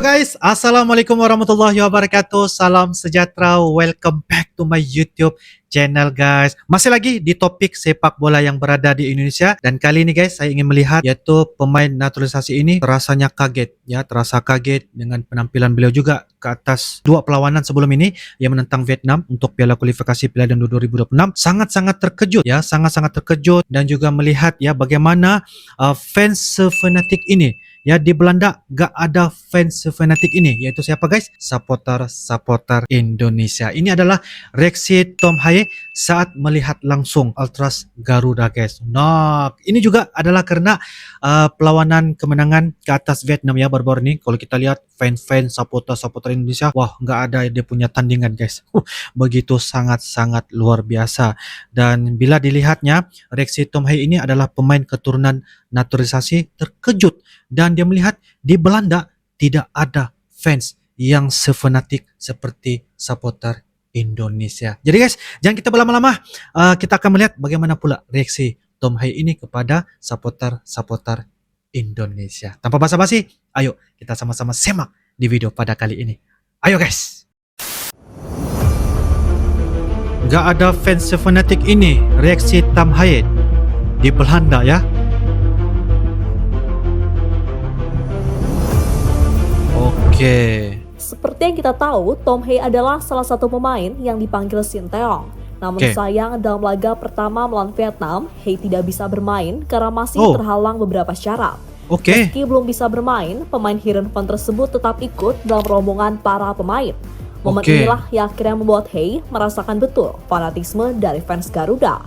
Halo guys, Assalamualaikum warahmatullahi wabarakatuh. Salam sejahtera. Welcome back to my YouTube channel guys. Masih lagi di topik sepak bola yang berada di Indonesia. Dan kali ini guys, saya ingin melihat yaitu pemain naturalisasi ini rasanya kaget. Ya, terasa kaget dengan penampilan beliau juga ke atas dua perlawanan sebelum ini yang menentang Vietnam untuk Piala Kualifikasi Piala Dunia 2026. Sangat-sangat terkejut ya, sangat-sangat terkejut dan juga melihat ya bagaimana fans fanatik ini. Ya, di Belanda gak ada fans fanatik ini, yaitu siapa guys? Supporter Indonesia. Ini adalah reaksi Tom Haye saat melihat langsung Ultras Garuda guys. Nah, ini juga adalah karena perlawanan kemenangan ke atas Vietnam ya baru-baru ini. Kalau kita lihat fans-fans supporter Indonesia, wah gak ada dia punya tandingan guys. Begitu sangat-sangat luar biasa. Dan bila dilihatnya, reaksi Tom Haye ini adalah pemain keturunan naturalisasi terkejut. Dan dia melihat di Belanda tidak ada fans yang sefanatik seperti supporter Indonesia. Jadi guys, jangan kita berlama-lama. Kita akan melihat bagaimana pula reaksi Tom Haye ini kepada supporter Indonesia. Tanpa basa-basi, ayo kita sama-sama simak di video pada kali ini. Ayo guys. Gak ada fans sefanatik ini reaksi Tom Haye di Belanda ya. Oke. Seperti yang kita tahu, Tom Haye adalah salah satu pemain yang dipanggil Sinteyong. Namun sayang dalam laga pertama melawan Vietnam, Haye tidak bisa bermain karena masih terhalang beberapa syarat. Meski belum bisa bermain, pemain Heerenveen tersebut tetap ikut dalam rombongan para pemain. Momen inilah yang akhirnya membuat Haye merasakan betul fanatisme dari fans Garuda.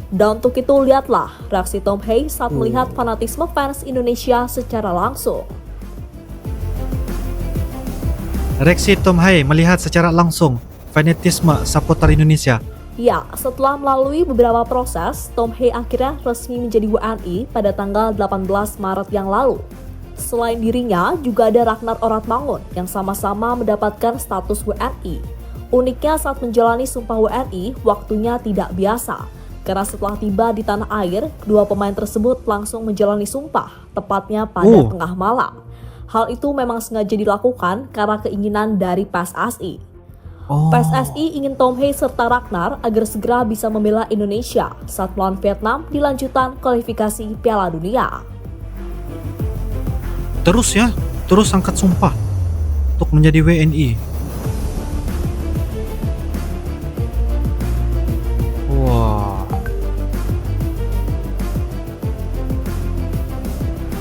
Dan untuk itu lihatlah reaksi Tom Haye saat melihat fanatisme fans Indonesia secara langsung. Reaksi Tom Haye melihat secara langsung fanatisme supporter Indonesia. Ya, setelah melalui beberapa proses, Tom Haye akhirnya resmi menjadi WNI pada tanggal 18 Maret yang lalu. Selain dirinya, juga ada Ragnar Oratmangun yang sama-sama mendapatkan status WNI. Uniknya saat menjalani sumpah WNI, waktunya tidak biasa. Karena setelah tiba di tanah air, kedua pemain tersebut langsung menjalani sumpah, tepatnya pada tengah malam. Hal itu memang sengaja dilakukan karena keinginan dari PSSI. PSSI ingin Tom Haye serta Ragnar agar segera bisa membela Indonesia saat melawan Vietnam di lanjutan kualifikasi Piala Dunia. Terus angkat sumpah untuk menjadi WNI.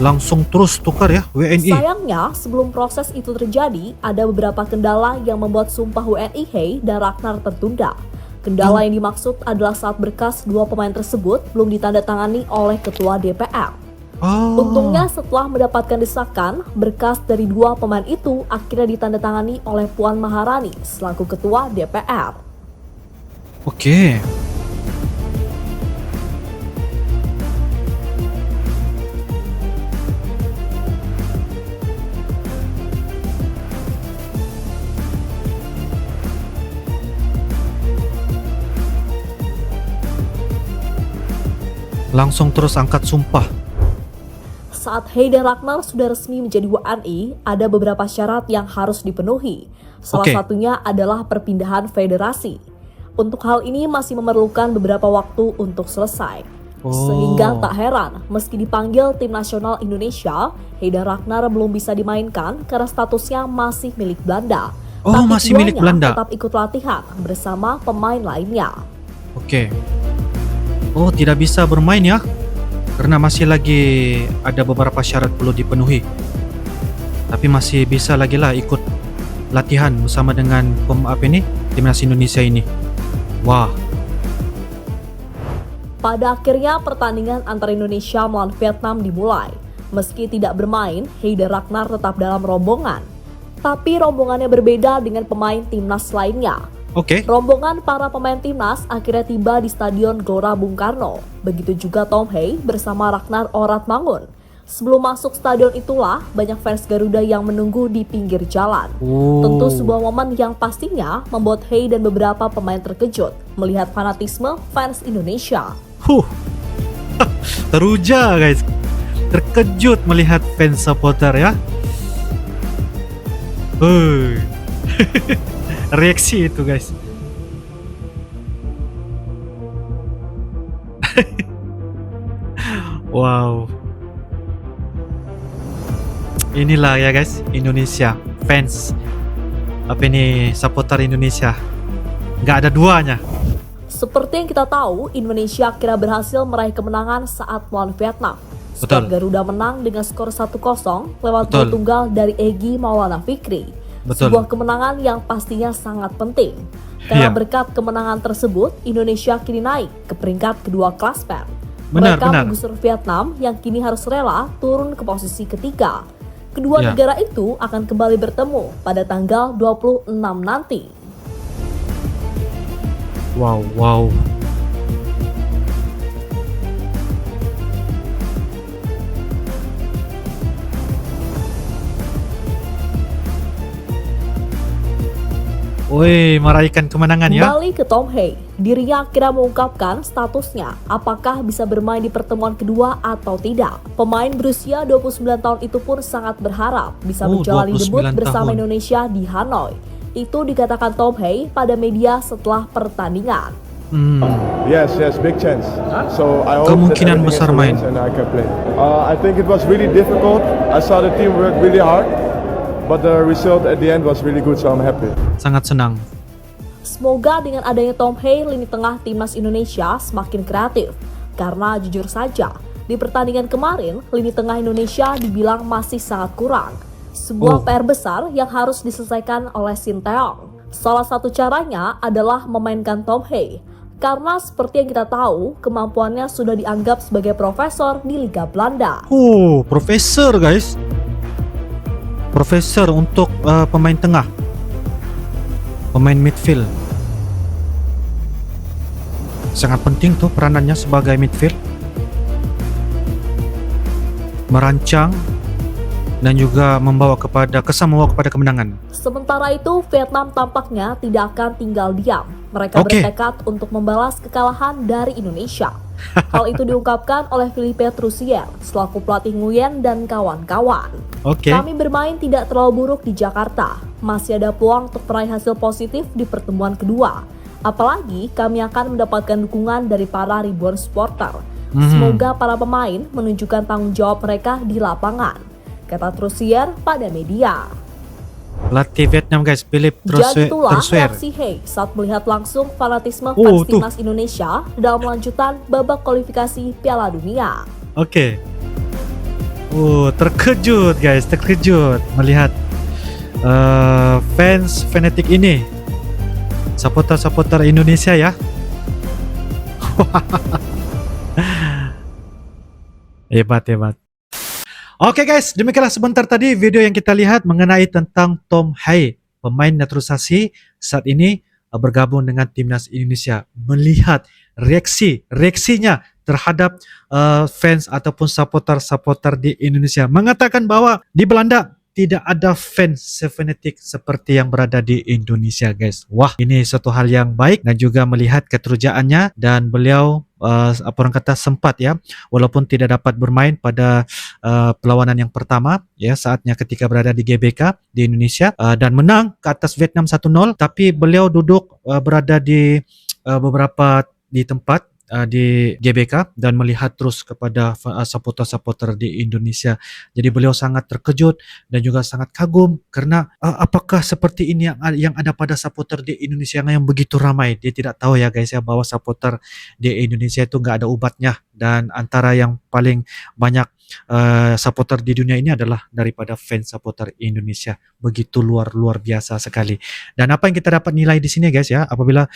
Langsung terus tukar ya WNI. Sayangnya sebelum proses itu terjadi ada beberapa kendala yang membuat sumpah WNI Haye dan Ragnar tertunda. Kendala yang dimaksud adalah saat berkas dua pemain tersebut belum ditandatangani oleh Ketua DPR. Untungnya setelah mendapatkan desakan, berkas dari dua pemain itu akhirnya ditandatangani oleh Puan Maharani selaku Ketua DPR. Langsung terus angkat sumpah. Saat Haye dan Ragnar sudah resmi menjadi WNI, ada beberapa syarat yang harus dipenuhi. Salah satunya adalah perpindahan federasi. Untuk hal ini masih memerlukan beberapa waktu untuk selesai. Sehingga tak heran, meski dipanggil tim nasional Indonesia, Haye dan Ragnar belum bisa dimainkan karena statusnya masih milik Belanda. Tapi masih milik Belanda. Tetap ikut latihan bersama pemain lainnya. Tidak bisa bermain ya, karena masih lagi ada beberapa syarat perlu dipenuhi. Tapi masih bisa lagi lah ikut latihan bersama dengan timnas Indonesia ini. Wah. Pada akhirnya pertandingan antara Indonesia melawan Vietnam dimulai. Meski tidak bermain, Haye dan Ragnar tetap dalam rombongan. Tapi rombongannya berbeda dengan pemain timnas lainnya. Rombongan para pemain timnas akhirnya tiba di Stadion Gelora Bung Karno. Begitu juga Tom Haye bersama Ragnar Oratmangun. Sebelum masuk stadion itulah banyak fans Garuda yang menunggu di pinggir jalan. Tentu sebuah momen yang pastinya membuat Haye dan beberapa pemain terkejut melihat fanatisme fans Indonesia. Teruja guys, terkejut melihat fans supporter ya. Hei. Reaksi itu guys. Wow. Inilah ya guys, Indonesia fans. Apa ini, supporter Indonesia. Nggak ada duanya. Seperti yang kita tahu, Indonesia akhirnya berhasil meraih kemenangan saat melawan Vietnam. Skuad Betul. Garuda menang dengan skor 1-0 lewat gol Betul. tunggal dari Egy Maulana Fikri. Betul. Sebuah kemenangan yang pastinya sangat penting. Karena Iya. berkat kemenangan tersebut, Indonesia kini naik ke peringkat kedua klasmen. Benar, Mereka benar. menggusur Vietnam yang kini harus rela turun ke posisi ketiga. Kedua Ya. negara itu akan kembali bertemu pada tanggal 26 nanti. Wow, wow. Woi, meraihkan kemenangan ya. Kembali ke Tom Hei, dirinya akhirnya mengungkapkan statusnya apakah bisa bermain di pertemuan kedua atau tidak. Pemain berusia 29 tahun itu pun sangat berharap bisa Oh, menjalani 29 debut bersama tahun. Indonesia di Hanoi. Itu dikatakan Tom Hei pada media setelah pertandingan. Yes, big chance. So I hope Kemungkinan that everything besar is main. arranged and I can play. I think it was really difficult. I saw the team work really hard, but the result at the end was really good, so I'm happy. Sangat senang. Semoga dengan adanya Tom Hei, lini tengah timnas Indonesia semakin kreatif. Karena jujur saja, di pertandingan kemarin, lini tengah Indonesia dibilang masih sangat kurang. Sebuah Oh. PR besar yang harus diselesaikan oleh Sinteyong. Salah satu caranya adalah memainkan Tom Hei. Karena seperti yang kita tahu, kemampuannya sudah dianggap sebagai profesor di Liga Belanda. Oh, profesor guys. Profesor untuk pemain tengah. Pemain midfield. Sangat penting tuh peranannya sebagai midfield. Merancang dan juga membawa kepada kemenangan. Sementara itu, Vietnam tampaknya tidak akan tinggal diam. Mereka Oke. bertekad untuk membalas kekalahan dari Indonesia. Hal itu diungkapkan oleh Philippe Troussier selaku pelatih Nguyen dan kawan-kawan. Oke. Kami bermain tidak terlalu buruk di Jakarta. Masih ada peluang untuk meraih hasil positif di pertemuan kedua. Apalagi kami akan mendapatkan dukungan dari para ribuan supporter. Semoga para pemain menunjukkan tanggung jawab mereka di lapangan, kata Troussier pada media. Pelatih Vietnam guys, Philippe Jadi itulah Troussier. reaksi Hei saat melihat langsung fanatisme Oh, fans tuh. timnas Indonesia dalam lanjutan babak kualifikasi Piala Dunia. Oke. Terkejut guys, terkejut melihat fans fanatik ini, supporter Indonesia ya. Hebat. Oke guys, demikianlah sebentar tadi video yang kita lihat mengenai tentang Tom Hei, pemain naturalisasi saat ini bergabung dengan timnas Indonesia. Melihat reaksinya terhadap fans ataupun supporter di Indonesia, mengatakan bahwa di Belanda tidak ada fans sefanatik seperti yang berada di Indonesia guys. Wah, ini suatu hal yang baik dan juga melihat keterujaannya, dan beliau orang kata sempat ya, walaupun tidak dapat bermain pada perlawanan yang pertama ya, saatnya ketika berada di GBK di Indonesia dan menang ke atas Vietnam 1-0, tapi beliau duduk berada di beberapa di tempat di GBK dan melihat terus kepada supporter-supporter di Indonesia. Jadi beliau sangat terkejut dan juga sangat kagum karena apakah seperti ini yang ada pada supporter di Indonesia yang begitu ramai. Dia tidak tahu ya guys ya, bahwa supporter di Indonesia itu nggak ada obatnya, dan antara yang paling banyak supporter di dunia ini adalah daripada fans supporter Indonesia. Begitu luar biasa sekali. Dan apa yang kita dapat nilai di sini guys ya, apabila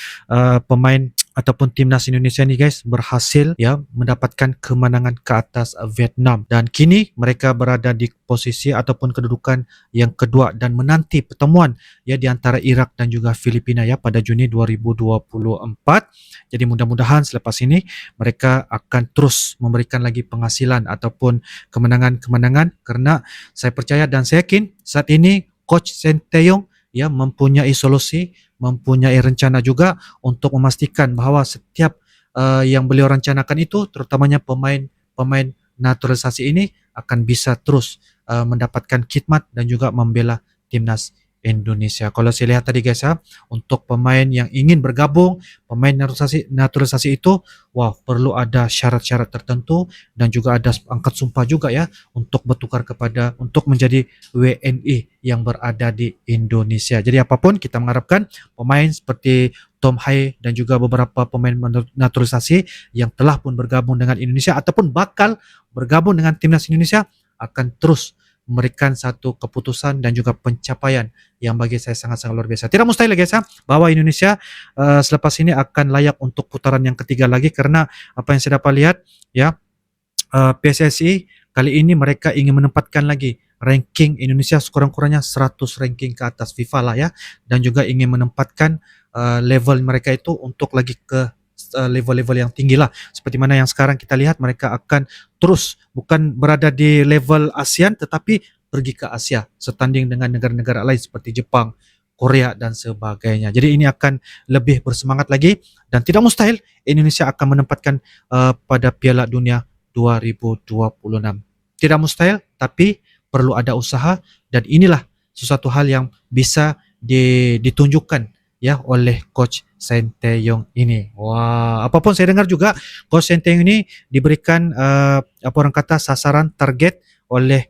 pemain ataupun timnas Indonesia ini guys berhasil ya mendapatkan kemenangan ke atas Vietnam, dan kini mereka berada di posisi ataupun kedudukan yang kedua dan menanti pertemuan ya di antara Irak dan juga Filipina ya pada Juni 2024. Jadi mudah-mudahan selepas ini mereka akan terus memberikan lagi penghasilan ataupun kemenangan-kemenangan, karena saya percaya dan saya yakin saat ini Coach Sinteyong ya mempunyai solusi, mempunyai rencana juga untuk memastikan bahwa setiap yang beliau rencanakan itu, terutamanya pemain naturalisasi ini akan bisa terus mendapatkan khidmat dan juga membela timnas Indonesia. Kalau saya lihat tadi guys ya, untuk pemain yang ingin bergabung, pemain naturalisasi itu, wow, perlu ada syarat-syarat tertentu dan juga ada angkat sumpah juga ya untuk bertukar untuk menjadi WNI yang berada di Indonesia. Jadi apapun kita mengharapkan pemain seperti Tom Hai dan juga beberapa pemain naturalisasi yang telah pun bergabung dengan Indonesia ataupun bakal bergabung dengan timnas Indonesia akan terus memberikan satu keputusan dan juga pencapaian yang bagi saya sangat-sangat luar biasa. Tidak mustahil guys ya, bahwa Indonesia selepas ini akan layak untuk putaran yang ketiga lagi, karena apa yang saya dapat lihat ya, PSSI kali ini mereka ingin menempatkan lagi ranking Indonesia sekurang-kurangnya 100 ranking ke atas FIFA lah ya, dan juga ingin menempatkan level mereka itu untuk lagi ke level-level yang tinggi lah, seperti mana yang sekarang kita lihat mereka akan terus bukan berada di level ASEAN tetapi pergi ke Asia, setanding dengan negara-negara lain seperti Jepang, Korea dan sebagainya. Jadi ini akan lebih bersemangat lagi dan tidak mustahil Indonesia akan menempatkan pada Piala Dunia 2026. Tidak mustahil, tapi perlu ada usaha, dan inilah sesuatu hal yang bisa ditunjukkan ya oleh coach Sinteyong ini. Wah, apapun saya dengar juga coach Sinteyong ini diberikan apa orang kata sasaran target oleh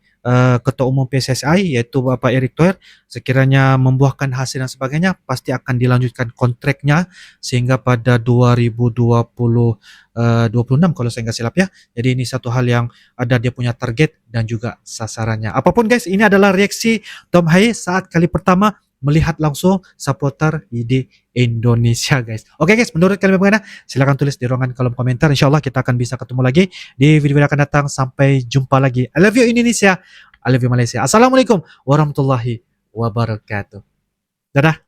Ketua Umum PSSI yaitu Bapak Erick Thohir. Sekiranya membuahkan hasil dan sebagainya, pasti akan dilanjutkan kontraknya sehingga pada 2026 kalau saya nggak silap ya. Jadi ini satu hal yang ada dia punya target dan juga sasarannya. Apapun guys, ini adalah reaksi Tom Hai saat kali pertama melihat langsung supporter di Indonesia guys. Oke guys, menurut kalian bagaimana? Silahkan tulis di ruangan kolom komentar. InsyaAllah kita akan bisa ketemu lagi di video yang akan datang. Sampai jumpa lagi. I love you Indonesia. I love you Malaysia. Assalamualaikum warahmatullahi wabarakatuh. Dadah.